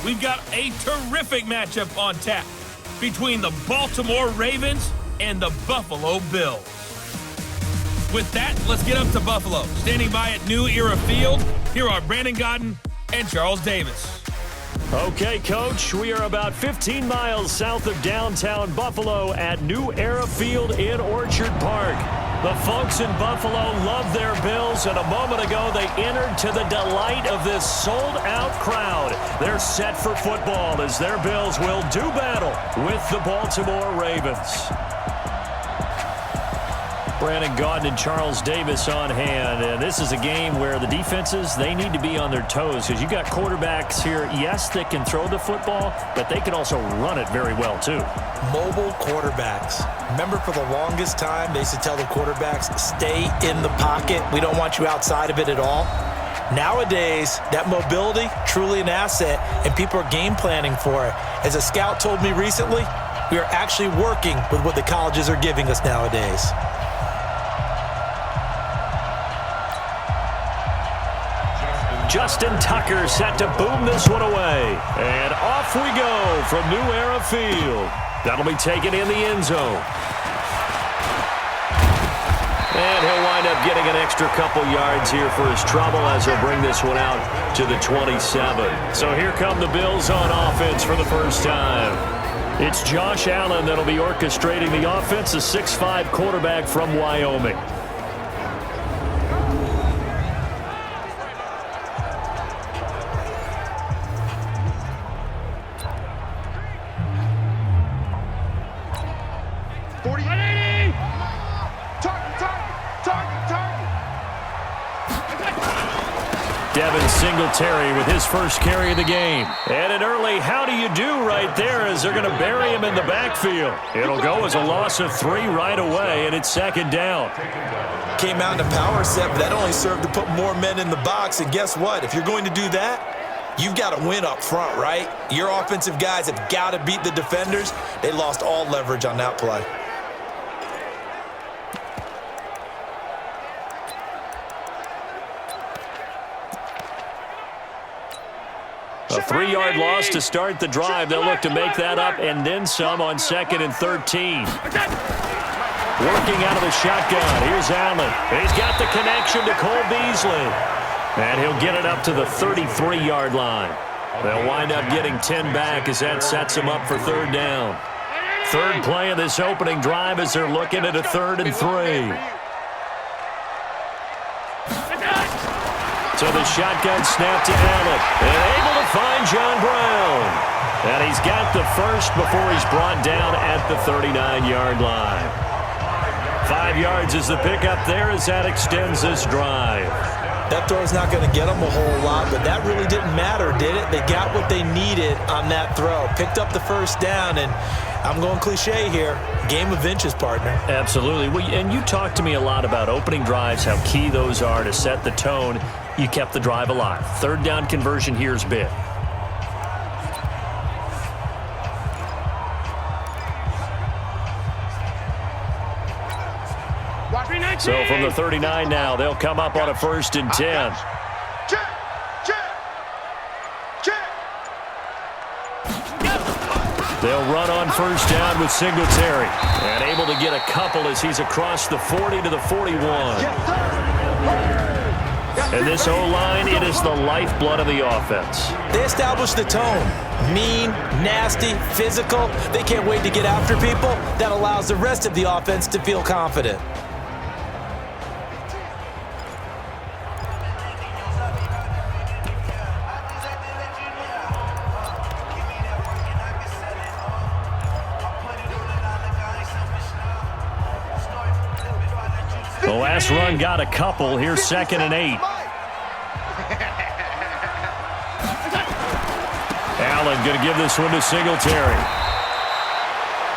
we've got a terrific matchup on tap between the Baltimore Ravens and the Buffalo Bills. With that, let's get up to Buffalo. Standing by at New Era Field, here are Brandon Godden and Charles Davis. Okay, Coach, we are about 15 miles south of downtown Buffalo at New Era Field in Orchard Park. The folks in Buffalo love their Bills, and a moment ago they entered to the delight of this sold-out crowd. They're set for football as their Bills will do battle with the Baltimore Ravens. Brandon Gaudin and Charles Davis on hand, and this is a game where the defenses, they need to be on their toes because you got quarterbacks here, yes, that can throw the football, but they can also run it very well too. Mobile quarterbacks. Remember, for the longest time, they used to tell the quarterbacks, stay in the pocket. We don't want you outside of it at all. Nowadays, that mobility, truly an asset, and people are game planning for it. As a scout told me recently, we are actually working with what the colleges are giving us nowadays. Justin Tucker set to boom this one away. And off we go from New Era Field. That'll be taken in the end zone. And he'll wind up getting an extra couple yards here for his trouble as he'll bring this one out to the 27. So here come the Bills on offense for the first time. It's Josh Allen that'll be orchestrating the offense, a 6'5" quarterback from Wyoming. Singletary with his first carry of the game. And an early how do you do right there as they're going to bury him in the backfield. It'll go as a loss of 3 right away, and it's second down. Came out in a power set, but that only served to put more men in the box. And guess what? If you're going to do that, you've got to win up front, right? Your offensive guys have got to beat the defenders. They lost all leverage on that play. A 3-yard loss to start the drive. They'll look to make that up and then some on 2nd and 13. Working out of the shotgun. Here's Allen. He's got the connection to Cole Beasley. And he'll get it up to the 33-yard line. They'll wind up getting 10 back as that sets him up for third down. Third play of this opening drive as they're looking at a 3rd and 3. So the shotgun snap to Allen. And able to find John Brown. And he's got the first before he's brought down at the 39-yard line. 5 yards is the pickup there as that extends this drive. That throw's not going to get them a whole lot, but that really didn't matter, did it? They got what they needed on that throw. Picked up the first down, and I'm going cliche here. Game of inches, partner. Absolutely. Well, and you talked to me a lot about opening drives, how key those are to set the tone. You kept the drive alive. Third down conversion here is big. So from the 39 now, they'll come up on a 1st and 10. They'll run on first down with Singletary. And able to get a couple as he's across the 40 to the 41. And this O-line, it is the lifeblood of the offense. They establish the tone. Mean, nasty, physical. They can't wait to get after people. That allows the rest of the offense to feel confident. The last run got a couple. Here's 2nd and 8. Allen going to give this one to Singletary.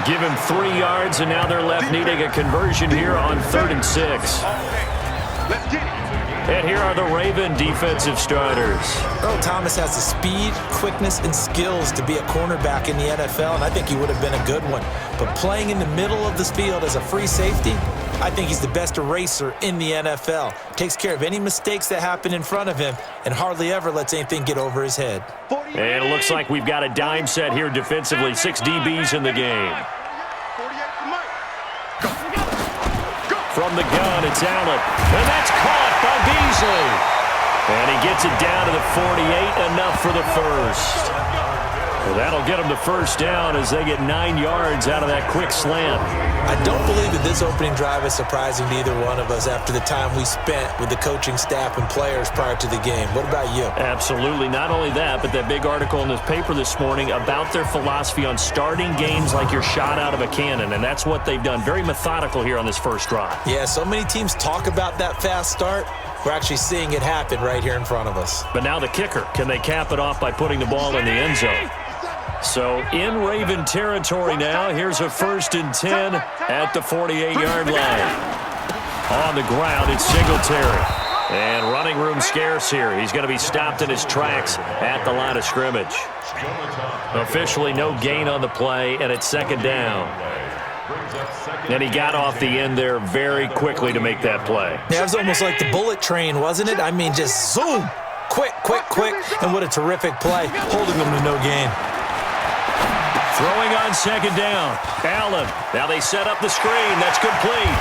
Give him 3 yards, and now they're left needing a conversion here on 3rd and 6. Let's get it. And here are the Raven defensive starters. Earl Thomas has the speed, quickness, and skills to be a cornerback in the NFL, and I think he would have been a good one. But playing in the middle of this field as a free safety, I think he's the best eraser in the NFL. Takes care of any mistakes that happen in front of him and hardly ever lets anything get over his head. And it looks like we've got a dime set here defensively. 6 DBs in the game. From the gun, it's Allen. And that's caught by Beasley. And he gets it down to the 48, enough for the first. Well, that'll get them to first down as they get 9 yards out of that quick slant. I don't believe that this opening drive is surprising to either one of us after the time we spent with the coaching staff and players prior to the game. What about you? Absolutely. Not only that, but that big article in this paper this morning about their philosophy on starting games like you're shot out of a cannon, and that's what they've done. Very methodical here on this first drive. Yeah, so many teams talk about that fast start. We're actually seeing it happen right here in front of us. But now the kicker. Can they cap it off by putting the ball in the end zone? So in Raven territory now, here's a 1st and 10 at the 48-yard line. On the ground, it's Singletary. And running room scarce here. He's going to be stopped in his tracks at the line of scrimmage. Officially no gain on the play, and it's 2nd down. And he got off the end there very quickly to make that play. Yeah, it was almost like the bullet train, wasn't it? I mean, just zoom. Quick, quick, quick. And what a terrific play, holding them to no gain. Throwing on 2nd down. Allen. Now they set up the screen. That's complete.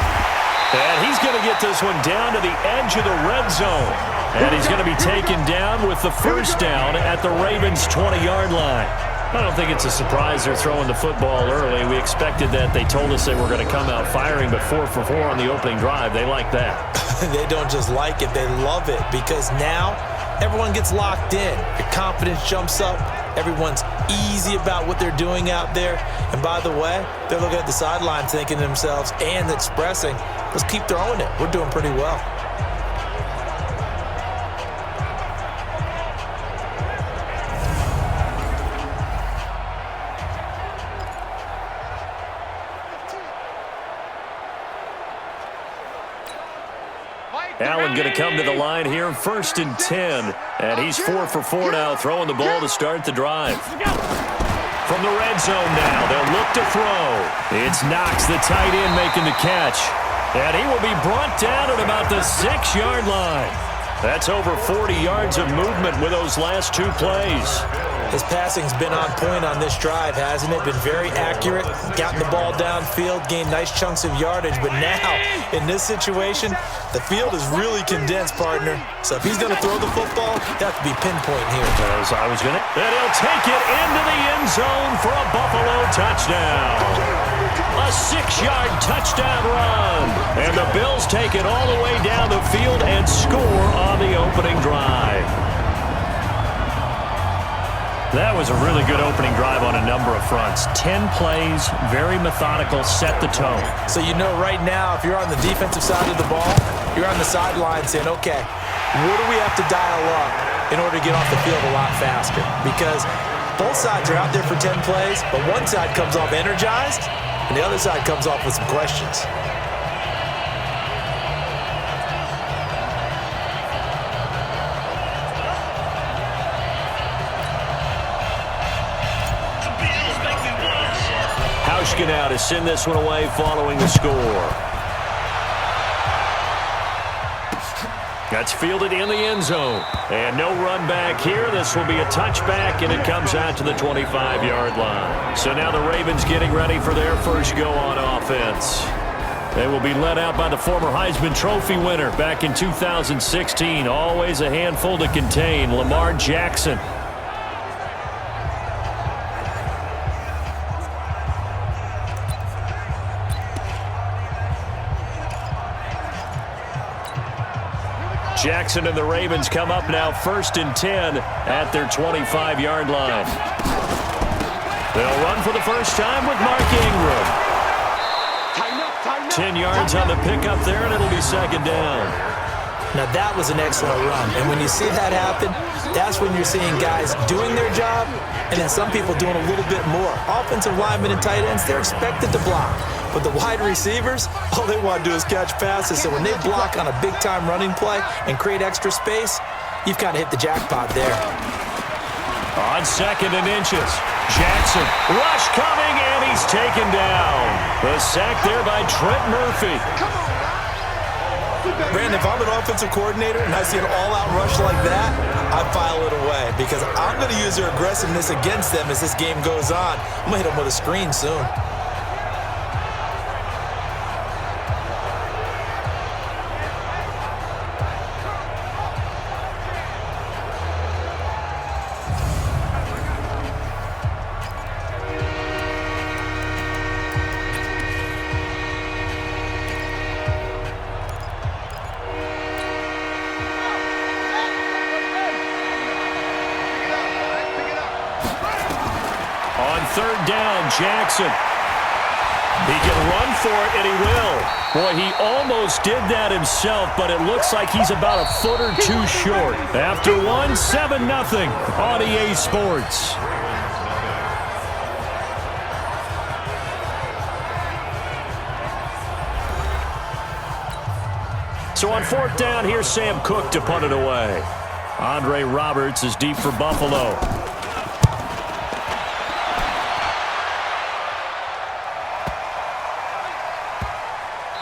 And he's going to get this one down to the edge of the red zone. And he's going to be taken down with the first down at the Ravens' 20-yard line. I don't think it's a surprise they're throwing the football early. We expected that. They told us they were going to come out firing, but 4 for 4 on the opening drive. They like that. They don't just like it. They love it because now everyone gets locked in. Your confidence jumps up. Everyone's easy about what they're doing out there. And by the way, they're looking at the sideline thinking to themselves and expressing, let's keep throwing it. We're doing pretty well. Allen going to come to the line here, 1st and 10. And he's 4 for 4 now, throwing the ball to start the drive. From the red zone now, they'll look to throw. It's Knox, the tight end, making the catch. And he will be brought down at about the 6-yard line. That's over 40 yards of movement with those last 2 plays. His passing's been on point on this drive, hasn't it? Been very accurate, gotten the ball downfield, gained nice chunks of yardage. But now, in this situation, the field is really condensed, partner. So if he's going to throw the football, that could be pinpoint here. As I was going to. And he'll take it into the end zone for a Buffalo touchdown. A 6-yard touchdown run. And the Bills take it all the way down the field and score on the opening drive. That was a really good opening drive on a number of fronts. 10 plays, very methodical, set the tone. So you know right now, if you're on the defensive side of the ball, you're on the sideline saying, okay, what do we have to dial up in order to get off the field a lot faster? Because both sides are out there for 10 plays, but one side comes off energized, and the other side comes off with some questions. Now to send this one away following the score. That's fielded in the end zone. And no run back here. This will be a touchback, and it comes out to the 25-yard line. So now the Ravens getting ready for their first go on offense. They will be led out by the former Heisman Trophy winner back in 2016. Always a handful to contain, Lamar Jackson. Jackson and the Ravens come up now 1st and 10 at their 25-yard line. They'll run for the first time with Mark Ingram. 10 yards on the pickup there, and it'll be 2nd down. Now, that was an excellent run. And when you see that happen, that's when you're seeing guys doing their job and then some people doing a little bit more. Offensive linemen and tight ends, they're expected to block. But the wide receivers, all they want to do is catch passes. So when they block on a big-time running play and create extra space, you've kind of hit the jackpot there. On 2nd and inches, Jackson, rush coming, and he's taken down. The sack there by Trent Murphy. Brandon, if I'm an offensive coordinator and I see an all-out rush like that, I file it away because I'm going to use their aggressiveness against them as this game goes on. I'm going to hit them with a screen soon. On 3rd down, Jackson. He can run for it, and he will. Boy, he almost did that himself, but it looks like he's about a foot or two short. After 1, 7-0 on EA Sports. So on 4th down, here's Sam Cook to punt it away. Andre Roberts is deep for Buffalo.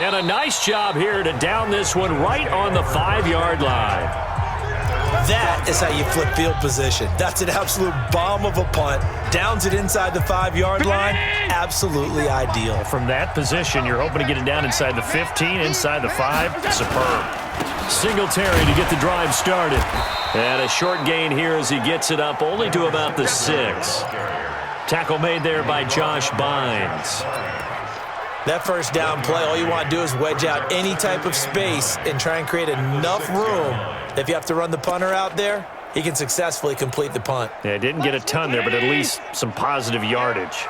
And a nice job here to down this one right on the 5-yard line. That is how you flip field position. That's an absolute bomb of a punt. Downs it inside the 5-yard line. Absolutely ideal. From that position, you're hoping to get it down inside the 15, inside the 5. Superb. Singletary to get the drive started. And a short gain here as he gets it up only to about the 6. Tackle made there by Josh Bynes. That first down play, all you want to do is wedge out any type of space and try and create enough room. If you have to run the punter out there, he can successfully complete the punt. Yeah, didn't get a ton there, but at least some positive yardage.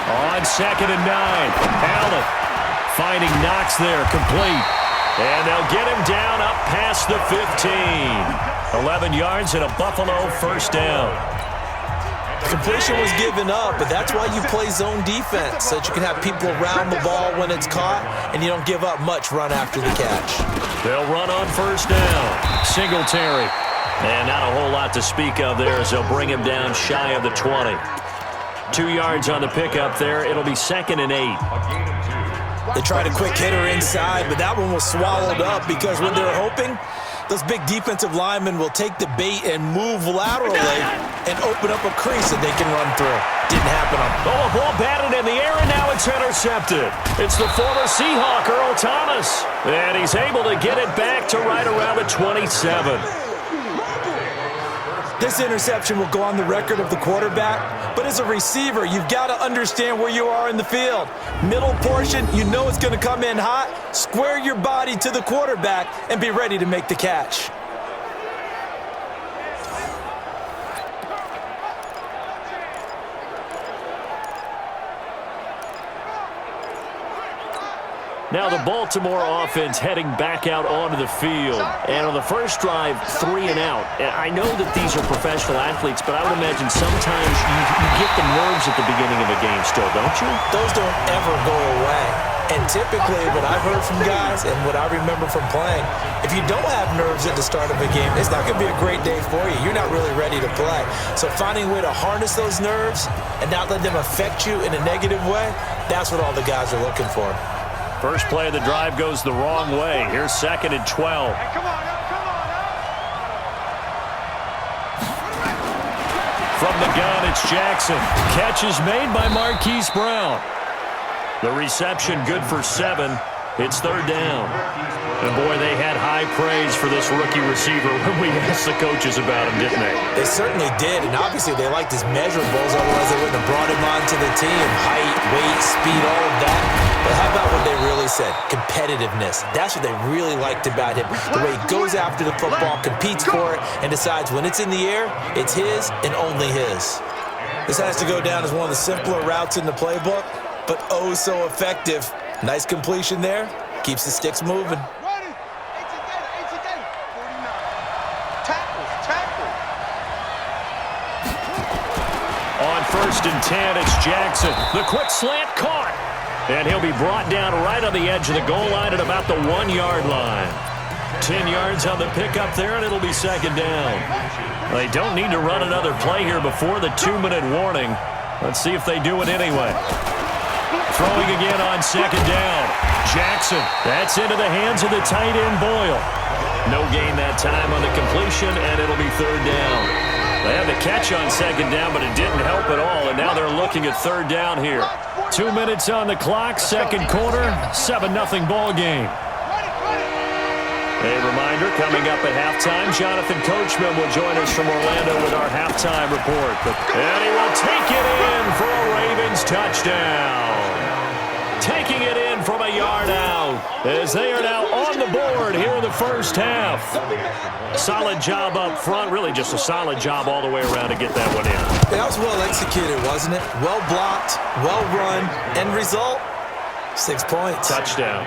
On 2nd and 9, Allen finding Knox there, complete. And they'll get him down up past the 15. 11 yards and a Buffalo first down. Completion was given up, but that's why you play zone defense, so that you can have people around the ball when it's caught, and you don't give up much run after the catch. They'll run on first down. Singletary. And not a whole lot to speak of there as they'll bring him down shy of the 20. 2 yards on the pickup there. It'll be 2nd and 8. They tried a quick hitter inside, but that one was swallowed up because what they're hoping, those big defensive linemen will take the bait and move laterally and open up a crease that they can run through. Didn't happen on. Oh, a ball batted in the air, and now it's intercepted. It's the former Seahawk, Earl Thomas. And he's able to get it back to right around the 27. This interception will go on the record of the quarterback, but as a receiver, you've got to understand where you are in the field. Middle portion, you know it's going to come in hot. Square your body to the quarterback and be ready to make the catch. Now the Baltimore offense heading back out onto the field. And on the first drive, 3 and out. I know that these are professional athletes, but I would imagine sometimes you get the nerves at the beginning of a game still, don't you? Those don't ever go away. And typically what I've heard from guys and what I remember from playing, if you don't have nerves at the start of a game, it's not going to be a great day for you. You're not really ready to play. So finding a way to harness those nerves and not let them affect you in a negative way, that's what all the guys are looking for. First play of the drive goes the wrong way. Here's 2nd and 12. From the gun, it's Jackson. Catch is made by Marquise Brown. The reception good for 7. It's 3rd down. And boy, they had high praise for this rookie receiver when we asked the coaches about him, didn't they? They certainly did, and obviously they liked his measurables, otherwise they wouldn't have brought him onto the team. Height, weight, speed, all of that. But how about what they really said? Competitiveness. That's what they really liked about him. The way he goes after the football, competes for it, and decides when it's in the air, it's his and only his. This has to go down as one of the simpler routes in the playbook, but oh so effective Nice completion there. Keeps the sticks moving. On 1st and 10, it's Jackson. The quick slant caught. And he'll be brought down right on the edge of the goal line at about the 1-yard line. 10 yards on the pickup there, and it'll be 2nd down. They don't need to run another play here before the 2-minute warning. Let's see if they do it anyway. Throwing again on 2nd down. Jackson. That's into the hands of the tight end, Boyle. No gain that time on the completion, and it'll be 3rd down. They had the catch on 2nd down, but it didn't help at all, and now they're looking at 3rd down here. 2 minutes on the clock, 2nd quarter, 7-0 ball game. A reminder, coming up at halftime, Jonathan Coachman will join us from Orlando with our halftime report. And he will take it in for a Ravens touchdown. Taking it in from a yard out as they are now on the board here in the first half. Solid job up front, really just a solid job all the way around to get that one in. That was well executed, wasn't it? Well blocked, well run. End result, 6 points. Touchdown.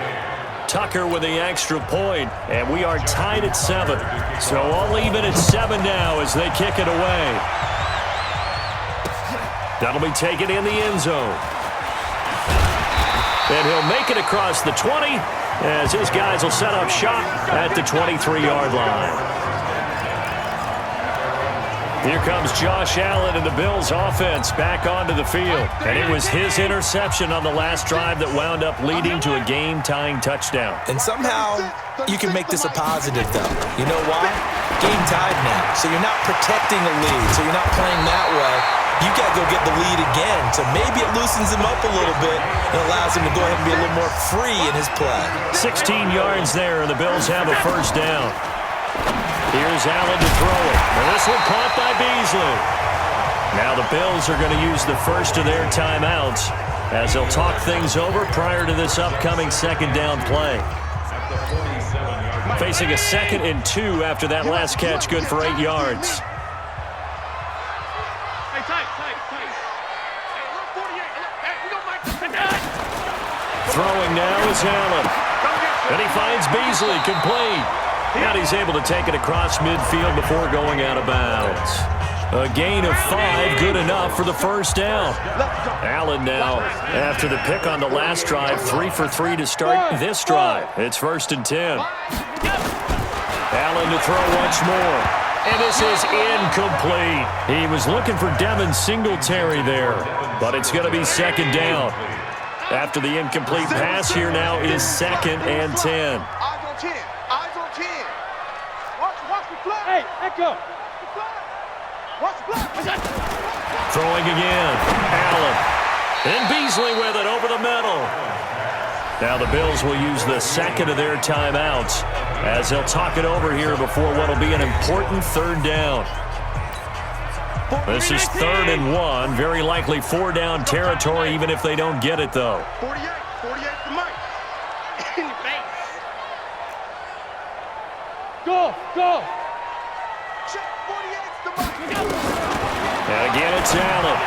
Tucker with the extra point, and we are tied at 7. So all even at 7 now as they kick it away. That'll be taken in the end zone. And he'll make it across the 20 as his guys will set up shop at the 23-yard line. Here comes Josh Allen and the Bills offense back onto the field. And it was his interception on the last drive that wound up leading to a game-tying touchdown. And somehow you can make this a positive, though. You know why? Game tied now. So you're not protecting a lead. So you're not playing that way. You got to go get the lead again. So maybe it loosens him up a little bit and allows him to go ahead and be a little more free in his play. 16 yards there, and the Bills have a first down. Here's Allen to throw it. And this one caught by Beasley. Now the Bills are going to use the first of their timeouts as they'll talk things over prior to this upcoming 2nd down play. Facing a 2nd and 2 after that last catch, good for 8 yards. Throwing now is Allen. And he finds Beasley complete. And he's able to take it across midfield before going out of bounds. A gain of 5, good enough for the first down. Allen now, after the pick on the last drive, 3 for 3 to start this drive. It's 1st and 10. Allen to throw once more. And this is incomplete. He was looking for Devin Singletary there, but it's going to be 2nd down. After the incomplete pass, here now is 2nd and 10. Hey, echo. Throwing again. Allen. And Beasley with it over the middle. Now the Bills will use the 2nd of their timeouts as they'll talk it over here before what will be an important 3rd down. This is 3rd and 1. Very likely 4 down territory even if they don't get it, though. 48 to Mike. In your face. Go. And again, it's Allen.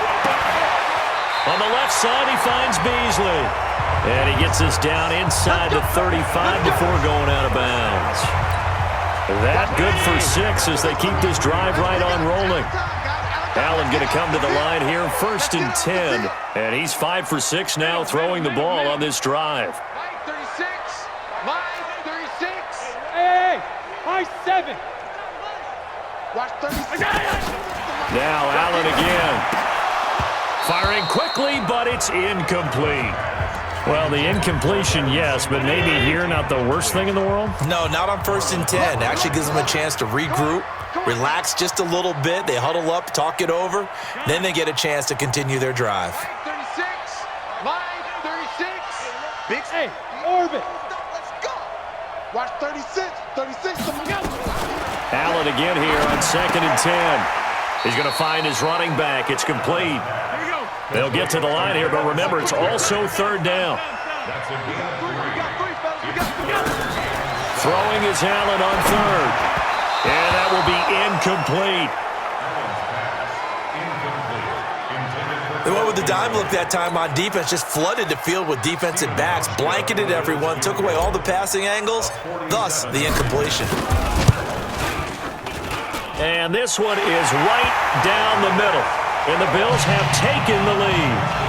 On the left side, he finds Beasley. And he gets us down inside the 35 before going out of bounds. That good for 6 as they keep this drive right on rolling. Allen going to come to the line here, 1st and 10. And he's 5 for 6 now throwing the ball on this drive. Hey, high 7. Now Allen again. Firing quickly, but it's incomplete. Well, the incompletion, yes, but maybe here not the worst thing in the world? No, not on 1st and 10. Actually gives them a chance to regroup, relax just a little bit. They huddle up, talk it over. Then they get a chance to continue their drive. 36. Big. Hey, orbit. Let's go. Watch 36. Allen again here on 2nd and 10. He's going to find his running back. It's complete. They'll get to the line here, but remember, it's also 3rd down. Throwing is Allen on 3rd. And that will be incomplete. They went with the dime look that time on defense. Just flooded the field with defensive backs, blanketed everyone, took away all the passing angles, thus the incompletion. And this one is right down the middle. And the Bills have taken the lead.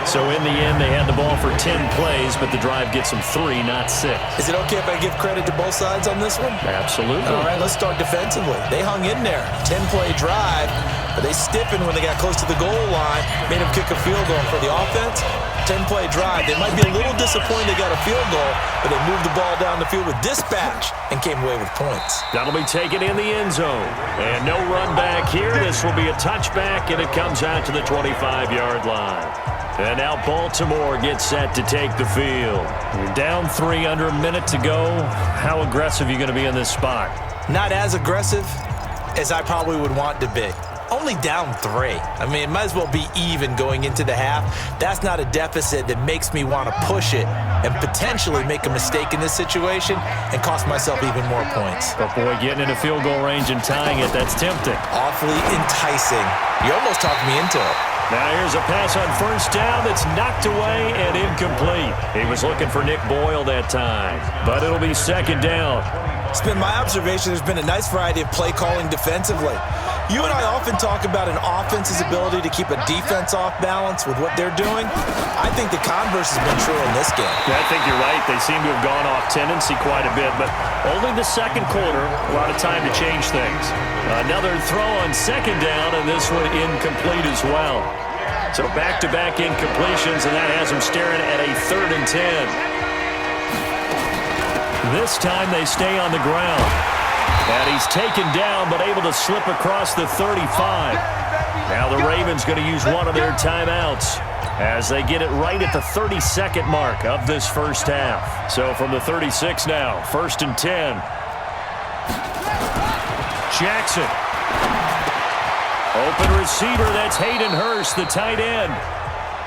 So in the end, they had the ball for 10 plays, but the drive gets them 3, not 6. Is it okay if I give credit to both sides on this one? Absolutely. All right, let's start defensively. They hung in there. 10-play drive, but they stiffened when they got close to the goal line, made them kick a field goal for the offense. 10-play drive. They might be a little disappointed they got a field goal, but they moved the ball down the field with dispatch and came away with points. That'll be taken in the end zone. And no run back here. This will be a touchback, and it comes out to the 25-yard line. And now Baltimore gets set to take the field. You're down 3, under a minute to go. How aggressive are you going to be in this spot? Not as aggressive as I probably would want to be. Only down 3. I mean, it might as well be even going into the half. That's not a deficit that makes me want to push it and potentially make a mistake in this situation and cost myself even more points. But boy, getting into field goal range and tying it, that's tempting. Awfully enticing. You almost talked me into it. Now here's a pass on first down that's knocked away and incomplete. He was looking for Nick Boyle that time, but it'll be second down. It's been my observation there's been a nice variety of play calling defensively. You and I often talk about an offense's ability to keep a defense off balance with what they're doing. I think the converse has been true in this game. Yeah, I think you're right. They seem to have gone off tendency quite a bit, but only the second quarter, a lot of time to change things. Another throw on second down, and this one incomplete as well. So back-to-back incompletions, and that has them staring at a 3rd and 10. This time they stay on the ground. And he's taken down, but able to slip across the 35. Now the Ravens going to use one of their timeouts as they get it right at the 32nd mark of this first half. So from the 36 now, 1st and 10. Jackson. Open receiver, that's Hayden Hurst, the tight end.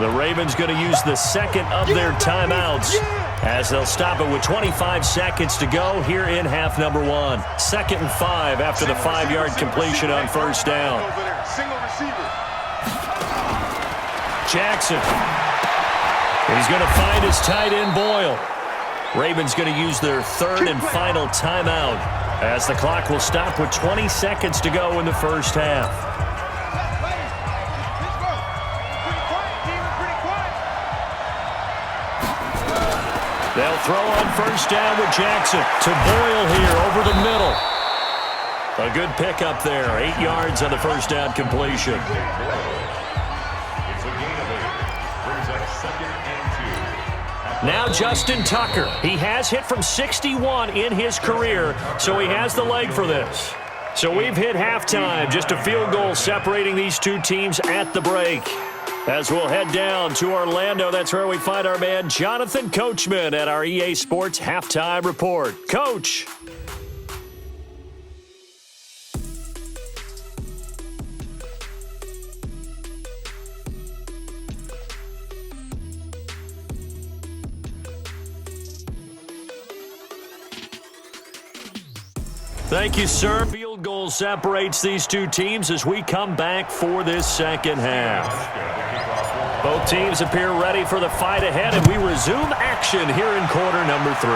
The Ravens going to use the second of their timeouts as they'll stop it with 25 seconds to go here in half number 1. 2nd and 5 after the 5-yard completion on first down. Jackson. And he's going to find his tight end Boyle. Ravens going to use their 3rd and final timeout as the clock will stop with 20 seconds to go in the first half. They'll throw on first down with Jackson to Boyle here over the middle. A good pickup there. 8 yards on the first down completion. Now Justin Tucker. He has hit from 61 in his career, so he has the leg for this. So we've hit halftime. Just a field goal separating these two teams at the break. As we'll head down to Orlando, that's where we find our man Jonathan Coachman at our EA Sports Halftime Report. Coach. Thank you, sir. Field goal separates these two teams as we come back for this second half. Both teams appear ready for the fight ahead, and we resume action here in quarter number 3.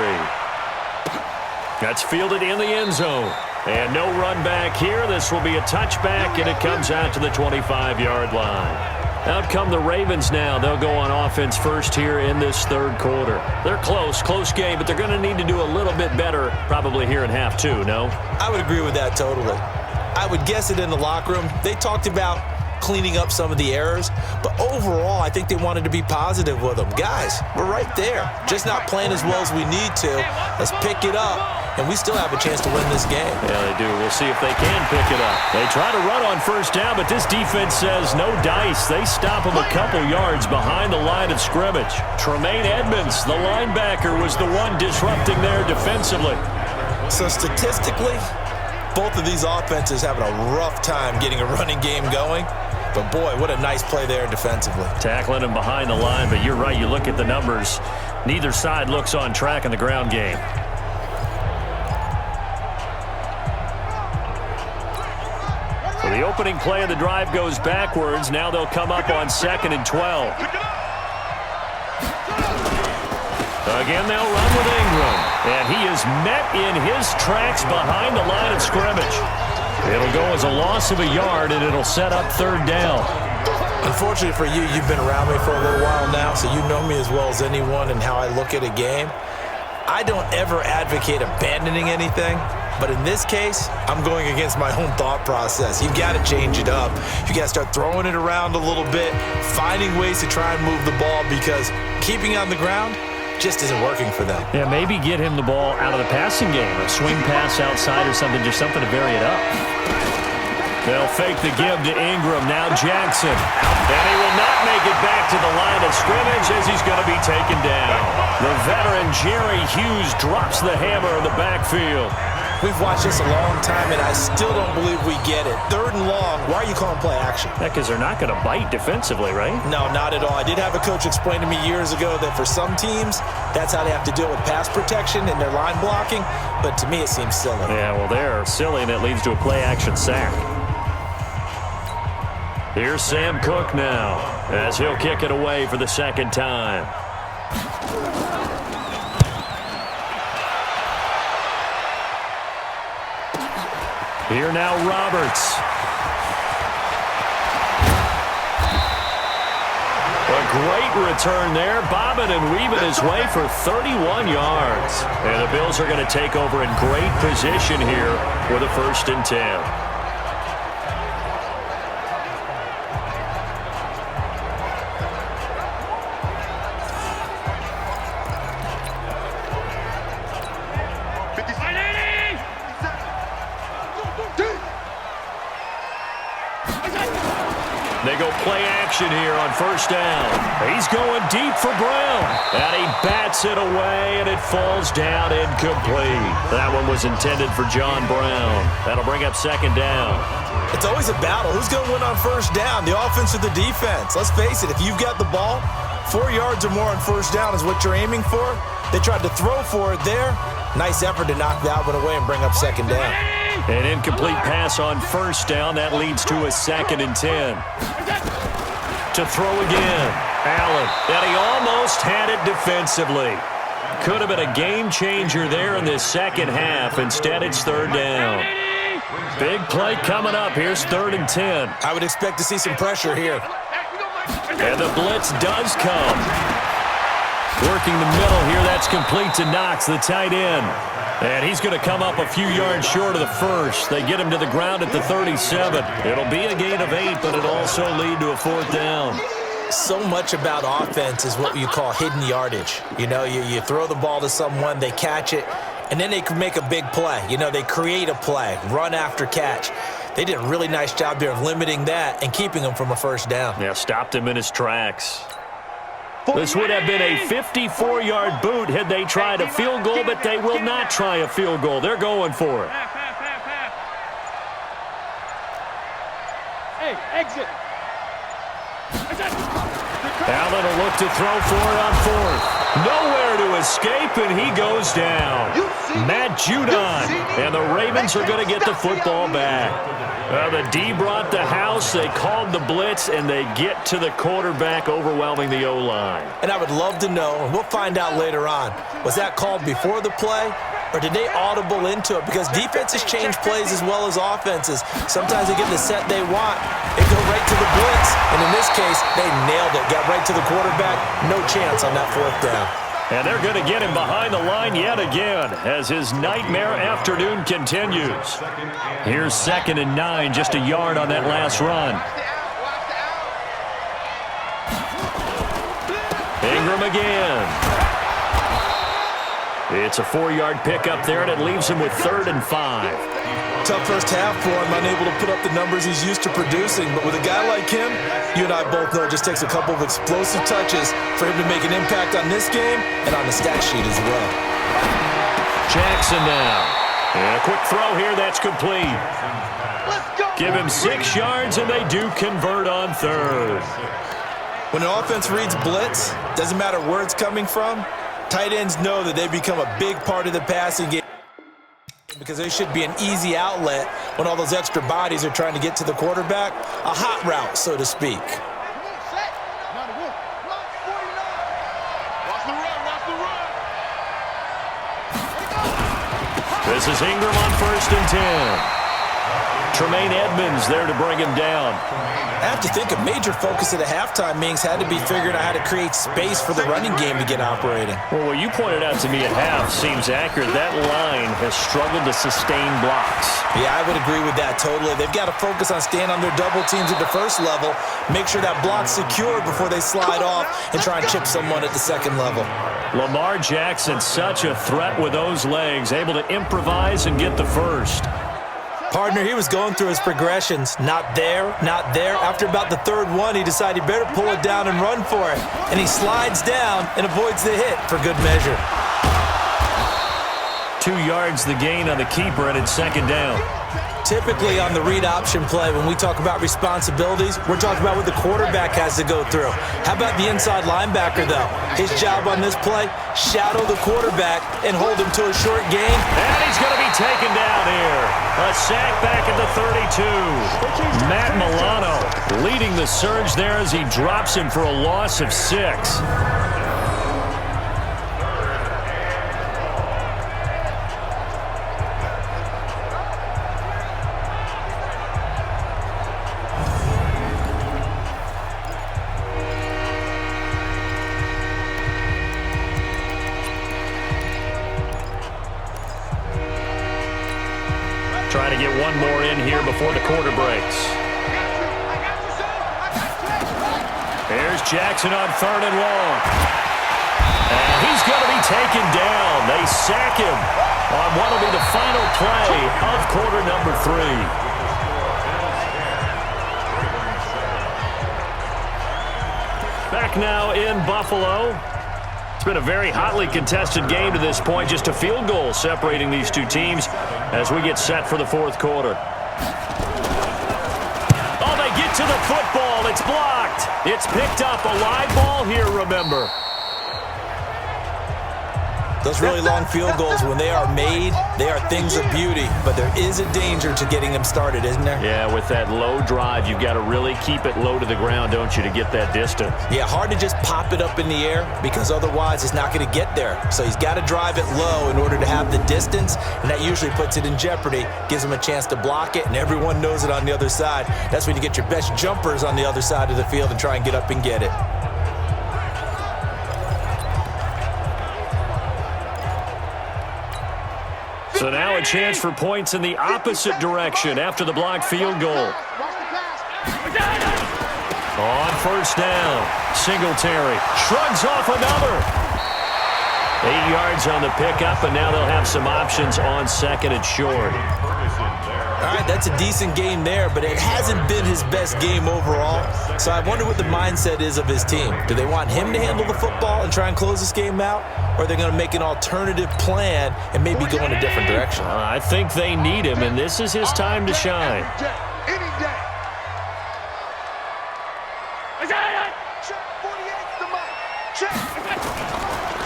That's fielded in the end zone. And no run back here. This will be a touchback, and it comes out to the 25-yard line. Out come the Ravens now. They'll go on offense first here in this 3rd quarter. They're close game, but they're going to need to do a little bit better probably here in half 2, no? I would agree with that totally. I would guess it in the locker room. They talked about cleaning up some of the errors, but overall, I think they wanted to be positive with them. Guys, we're right there. Just not playing as well as we need to. Let's pick it up, and we still have a chance to win this game. Yeah, they do. We'll see if they can pick it up. They try to run on first down, but this defense says no dice. They stop them a couple yards behind the line of scrimmage. Tremaine Edmonds, the linebacker, was the one disrupting there defensively. So statistically, both of these offenses having a rough time getting a running game going. But, boy, what a nice play there defensively. Tackling him behind the line, but you're right. You look at the numbers. Neither side looks on track in the ground game. So the opening play of the drive goes backwards. Now they'll come up on 2nd and 12. Again, they'll run with Ingram. And he is met in his tracks behind the line of scrimmage. It'll go as a loss of a yard, and it'll set up 3rd down. Unfortunately for you, you've been around me for a little while now, so you know me as well as anyone and how I look at a game. I don't ever advocate abandoning anything, but in this case, I'm going against my own thought process. You've got to change it up. You got to start throwing it around a little bit, finding ways to try and move the ball, because keeping it on the ground just isn't working for them. Yeah, maybe get him the ball out of the passing game, a swing pass outside or something, just something to vary it up. They'll fake the give to Ingram. Now Jackson. And he will not make it back to the line of scrimmage as he's going to be taken down. The veteran Jerry Hughes drops the hammer in the backfield. We've watched this a long time, and I still don't believe we get it. 3rd and long, why are you calling play action? Yeah, because they're not going to bite defensively, right? No, not at all. I did have a coach explain to me years ago that for some teams, that's how they have to deal with pass protection and their line blocking, but to me it seems silly. Yeah, well, they're silly, and it leads to a play-action sack. Here's Sam Cook now, as he'll kick it away for the 2nd time. Here now, Roberts. A great return there, bobbing and weaving his way for 31 yards. And the Bills are going to take over in great position here with a 1st and 10. They go play action here on 1st down. He's going deep for Brown. And he bats it away, and it falls down incomplete. That one was intended for John Brown. That'll bring up 2nd down. It's always a battle. Who's going to win on 1st down, the offense or the defense? Let's face it, if you've got the ball, 4 yards or more on 1st down is what you're aiming for. They tried to throw for it there. Nice effort to knock that one away and bring up 2nd down. An incomplete pass on 1st down. That leads to a 2nd and 10. To throw again. Allen. And he almost had it defensively. Could have been a game changer there in this 2nd half. Instead, it's 3rd down. Big play coming up. Here's 3rd and 10. I would expect to see some pressure here. And the blitz does come. Working the middle here. That's complete to Knox, the tight end. And he's going to come up a few yards short of the 1st. They get him to the ground at the 37. It'll be a gain of 8, but it'll also lead to a 4th down. So much about offense is what you call hidden yardage. You know, you throw the ball to someone, they catch it, and then they can make a big play. You know, they create a play, run after catch. They did a really nice job here of limiting that and keeping him from a 1st down. Yeah, stopped him in his tracks. This would have been a 54-yard boot had they tried a field goal, but they will not try a field goal. They're going for it. Hey, exit. Allen will look to throw for it on 4th. Nowhere to escape, and he goes down. Matt Judon, and the Ravens are going to get the football back. The D brought the house, they called the blitz, and they get to the quarterback, overwhelming the O-line. And I would love to know, and we'll find out later on, was that called before the play, or did they audible into it? Because defenses change plays as well as offenses. Sometimes they get the set they want, they go right to the blitz, and in this case, they nailed it, got right to the quarterback, no chance on that 4th down. And they're going to get him behind the line yet again as his nightmare afternoon continues. Here's 2nd and 9, just a yard on that last run. Ingram again. It's a 4-yard pickup there, and it leaves him with 3rd and 5. Tough 1st half for him, unable to put up the numbers he's used to producing. But with a guy like him, you and I both know it just takes a couple of explosive touches for him to make an impact on this game and on the stat sheet as well. Jackson now. And a quick throw here, that's complete. Give him 6 yards, and they do convert on 3rd. When an offense reads blitz, doesn't matter where it's coming from, tight ends know that they become a big part of the passing game. because there should be an easy outlet when all those extra bodies are trying to get to the quarterback. A hot route, so to speak. This is Ingram on 1st and 10. Tremaine Edmonds there to bring him down. I have to think a major focus at the halftime meetings had to be figuring out how to create space for the running game to get operating. Well, what you pointed out to me at half seems accurate. That line has struggled to sustain blocks. Yeah, I would agree with that totally. They've got to focus on staying on their double teams at the first level, make sure that block's secure before they slide off and try and chip someone at the second level. Lamar Jackson, such a threat with those legs, able to improvise and get the first. Partner, he was going through his progressions. Not there, not there. After about the third one, he decided he better pull it down and run for it. And he slides down and avoids the hit for good measure. 2 yards the gain on the keeper, and it's 2nd down. Typically on the read option play, when we talk about responsibilities, we're talking about what the quarterback has to go through. How about the inside linebacker, though? His job on this play, shadow the quarterback and hold him to a short gain. And he's going to be taken down here. A sack back at the 32. Matt Milano leading the surge there as he drops him for a loss of 6. Trying to get one more in here before the quarter breaks. There's Jackson on 3rd and long. And he's going to be taken down. They sack him on what will be the final play of quarter number 3. Back now in Buffalo. It's been a very hotly contested game to this point. Just a field goal separating these two teams as we get set for the 4th quarter. Oh, they get to the football. It's blocked. It's picked up. A live ball here, remember. Those really long field goals, when they are made, they are things of beauty. But there is a danger to getting them started, isn't there? Yeah, with that low drive, you've got to really keep it low to the ground, don't you, to get that distance. Yeah, hard to just pop it up in the air because otherwise it's not going to get there. So he's got to drive it low in order to have the distance, and that usually puts it in jeopardy, gives him a chance to block it, and everyone knows it on the other side. That's when you get your best jumpers on the other side of the field and try and get up and get it. So now a chance for points in the opposite direction after the blocked field goal. On 1st down, Singletary shrugs off another. 8 yards on the pickup, and now they'll have some options on 2nd and short. All right, that's a decent game there, but it hasn't been his best game overall. So I wonder what the mindset is of his team. Do they want him to handle the football and try and close this game out? Or are they going to make an alternative plan and maybe go in a different direction? I think they need him, and this is his time to shine.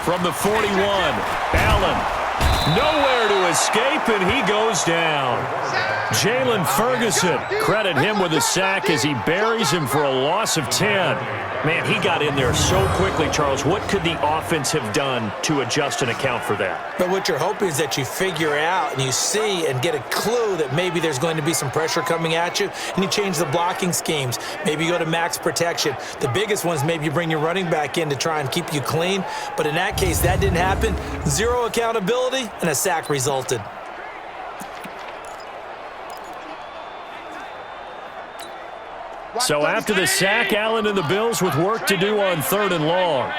From the 41, Allen. Nowhere to escape, and he goes down. Jalen Ferguson, credit him with a sack as he buries him for a loss of 10. Man, he got in there so quickly, Charles. What could the offense have done to adjust and account for that? But what you're hoping is that you figure out and you see and get a clue that maybe there's going to be some pressure coming at you, and you change the blocking schemes. Maybe you go to max protection. The biggest one is maybe you bring your running back in to try and keep you clean. But in that case, that didn't happen. Zero accountability, and a sack resulted. So after the sack, Allen and the Bills with work to do on 3rd and long.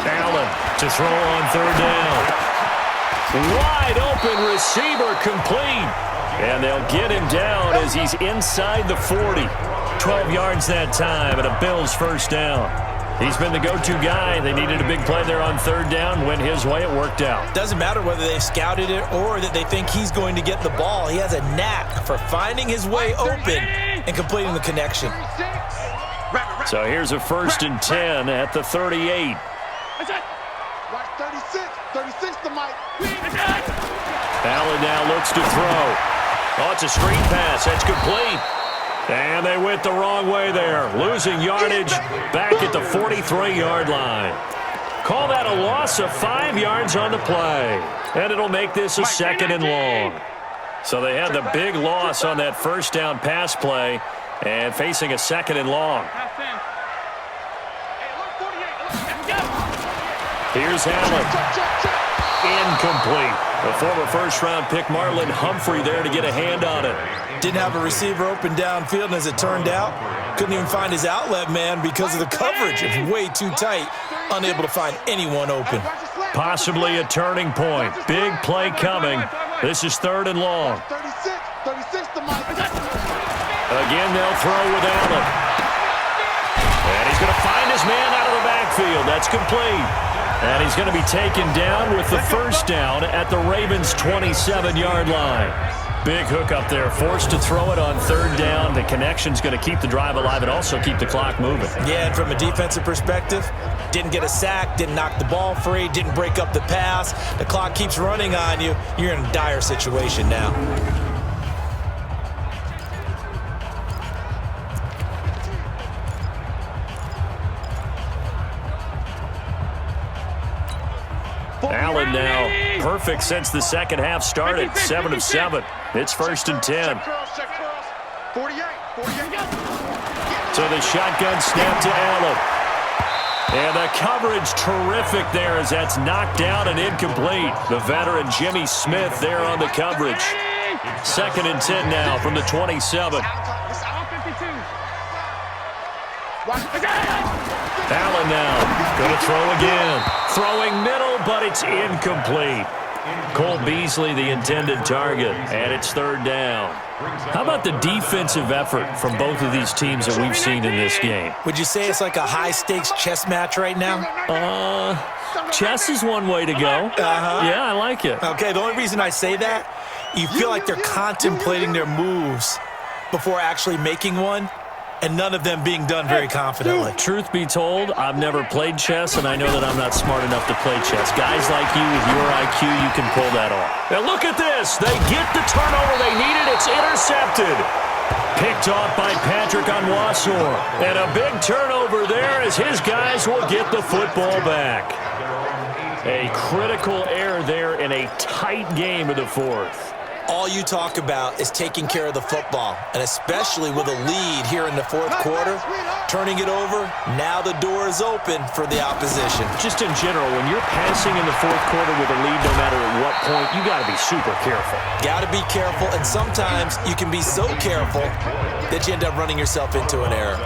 Allen to throw on 3rd down. Wide open receiver complete. And they'll get him down as he's inside the 40. 12 yards that time and a Bills 1st down. He's been the go-to guy. They needed a big play there on 3rd down. Went his way. It worked out. Doesn't matter whether they've scouted it or that they think he's going to get the ball. He has a knack for finding his way open and completing the connection. So here's a 1st and 10 at the 38. Watch 36. 36 to Mike. Allen now looks to throw. Oh, it's a screen pass. That's complete. And they went the wrong way there. Losing yardage back at the 43-yard line. Call that a loss of 5 yards on the play. And it'll make this a 2nd and long. So they had the big loss on that 1st down pass play and facing a 2nd and long. Here's Allen. Incomplete. The former 1st-round pick Marlon Humphrey there to get a hand on it. Didn't have a receiver open downfield, and as it turned out, couldn't even find his outlet man because of the coverage. It's way too tight, unable to find anyone open. Possibly a turning point. Big play coming. This is 3rd and long. 36 to Mike. Again, they'll throw with Allen. And he's going to find his man out of the backfield. That's complete. And he's going to be taken down with the 1st down at the Ravens' 27-yard line. Big hook up there, forced to throw it on 3rd down. The connection's going to keep the drive alive and also keep the clock moving. Yeah, and from a defensive perspective, didn't get a sack, didn't knock the ball free, didn't break up the pass. The clock keeps running on you. You're in a dire situation now. Allen now perfect since the second half started. 7 of 7. It's 1st and 10. 48. So the shotgun snap to Allen. And the coverage terrific there as that's knocked down and incomplete. The veteran Jimmy Smith there on the coverage. 2nd and 10 now from the 27. Allen now going to throw again. Throwing middle, but it's incomplete. Cole Beasley, the intended target, and it's 3rd down. How about the defensive effort from both of these teams that we've seen in this game? Would you say it's like a high-stakes chess match right now? Chess is one way to go. Yeah, I like it. Okay, the only reason I say that, you feel like they're contemplating their moves before actually making one, and none of them being done very confidently. Truth be told, I've never played chess, and I know that I'm not smart enough to play chess. Guys like you with your IQ, you can pull that off. Now look at this. They get the turnover they needed. It's intercepted. Picked off by Patrick Onwuasor. And a big turnover there as his guys will get the football back. A critical error there in a tight game of the 4th. All you talk about is taking care of the football, and especially with a lead here in the 4th quarter, turning it over, now the door is open for the opposition. Just in general, when you're passing in the 4th quarter with a lead, no matter at what point, you got to be super careful. Got to be careful, and sometimes you can be so careful that you end up running yourself into an error.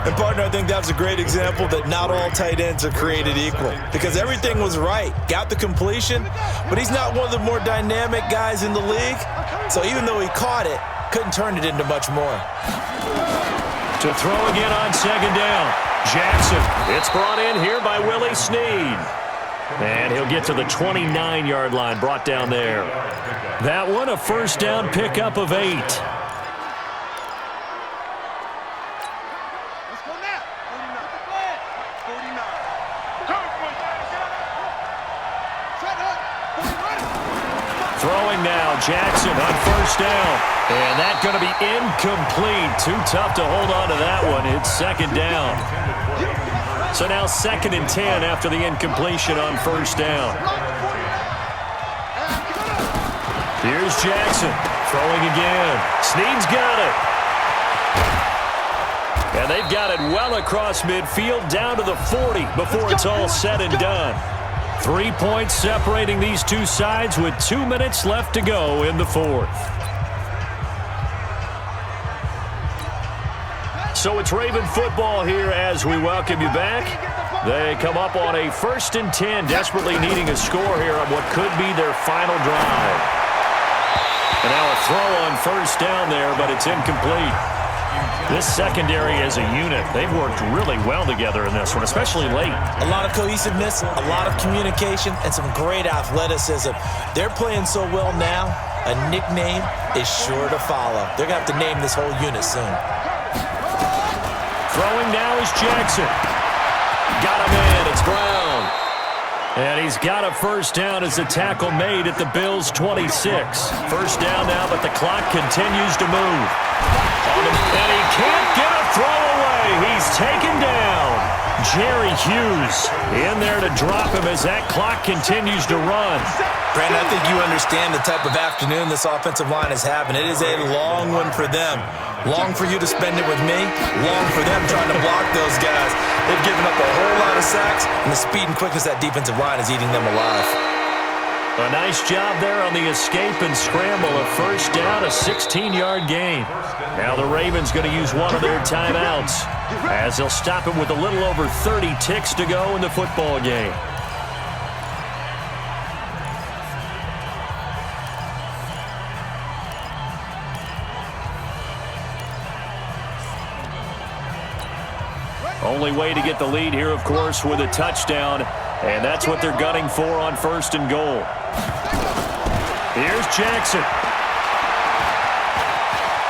And, partner, I think that was a great example that not all tight ends are created equal because everything was right. Got the completion, but he's not one of the more dynamic guys in the league. So even though he caught it, couldn't turn it into much more. To throw again on 2nd down. Jackson. It's brought in here by Willie Snead. And he'll get to the 29-yard line, brought down there. That one, a 1st down pickup of 8. Throwing now, Jackson on 1st down. And that's going to be incomplete. Too tough to hold on to that one. It's 2nd down. So now 2nd and 10 after the incompletion on 1st down. Here's Jackson throwing again. Snead's got it. And they've got it well across midfield down to the 40 before it's all said and done. 3 points separating these two sides with 2 minutes left to go in the 4th. So it's Raven football here as we welcome you back. They come up on a 1st and 10, desperately needing a score here on what could be their final drive. And now a throw on 1st down there, but it's incomplete. This secondary as a unit, they've worked really well together in this one, especially late. A lot of cohesiveness, a lot of communication, and some great athleticism. They're playing so well now, a nickname is sure to follow. They're going to have to name this whole unit soon. Throwing now is Jackson. Got him in. It's Brown. And he's got a first down as the tackle made at the Bills' 26. First down now, but the clock continues to move. And he can't get a throw away. He's taken down. Jerry Hughes in there to drop him as that clock continues to run. Brandon, I think you understand the type of afternoon this offensive line is having. It is a long one for them. Long for you to spend it with me. Long for them trying to block those guys. They've given up a whole lot of sacks, and the speed and quickness of that defensive line is eating them alive. A nice job there on the escape and scramble. A first down, a 16-yard gain. Now the Ravens going to use one of their timeouts as they'll stop it with a little over 30 ticks to go in the football game. Only way to get the lead here, of course, with a touchdown, and that's what they're gunning for on first and goal. Here's Jackson.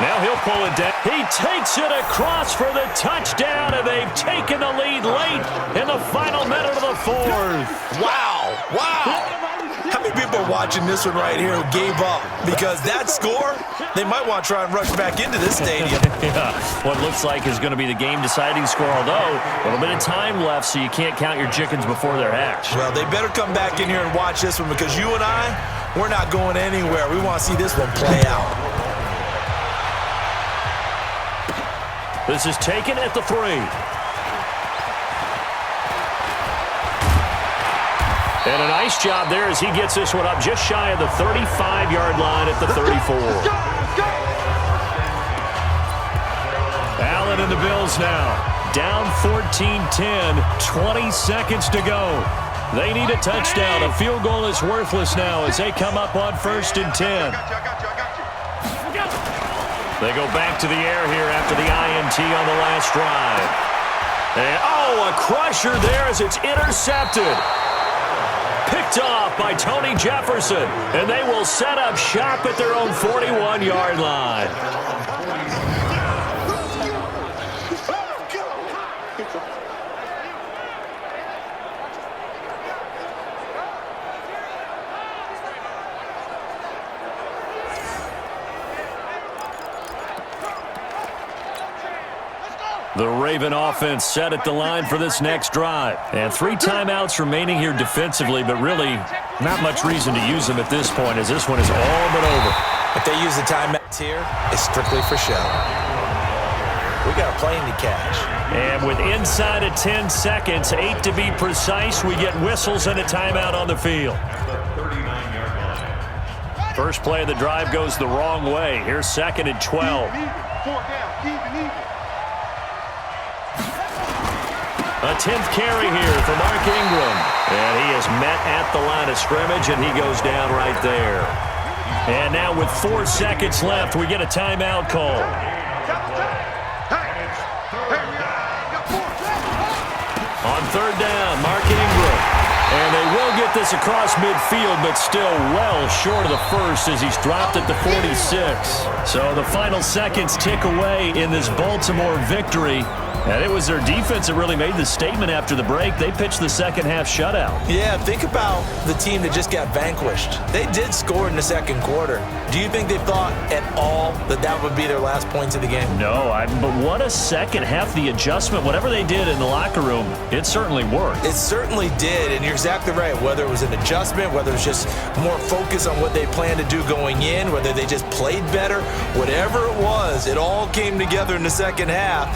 Now he'll pull it down. He takes it across for the touchdown, and they've taken the lead late in the final minute of the fourth. Wow. Wow. How many people are watching this one right here who gave up? Because that score, they might want to try and rush back into this stadium. Yeah, what looks like is going to be the game-deciding score, although a little bit of time left, so you can't count your chickens before they're hatched. Well, they better come back in here and watch this one because you and I, we're not going anywhere. We want to see this one play out. This is taken at the 3. And a nice job there as he gets this one up just shy of the 35-yard line at the 34. Allen and the Bills now down 14-10, 20 seconds to go. They need a touchdown. A field goal is worthless now as they come up on 1st and 10. They go back to the air here after the INT on the last drive. And, oh, a crusher there as it's intercepted. Picked off by Tony Jefferson, and they will set up shop at their own 41-yard line. The Raven offense set at the line for this next drive. And 3 timeouts remaining here defensively, but really not much reason to use them at this point as this one is all but over. If they use the timeouts here, it's strictly for show. We got a plane to catch. And with inside of 10 seconds, 8 to be precise, we get whistles and a timeout on the field. First play of the drive goes the wrong way. Here's 2nd and 12. A 10th carry here for Mark Ingram. And he is met at the line of scrimmage, and he goes down right there. And now with 4 seconds left, we get a timeout call. On 3rd down, Mark Ingram. And they will get this across midfield, but still well short of the first as he's dropped at the 46. So the final seconds tick away in this Baltimore victory. And it was their defense that really made the statement after the break. They pitched the second-half shutout. Yeah, think about the team that just got vanquished. They did score in the 2nd quarter. Do you think they thought at all that that would be their last points of the game? No, but what a second half. The adjustment, whatever they did in the locker room, it certainly worked. It certainly did, and you're exactly right. Whether it was an adjustment, whether it was just more focus on what they planned to do going in, whether they just played better, whatever it was, it all came together in the second half.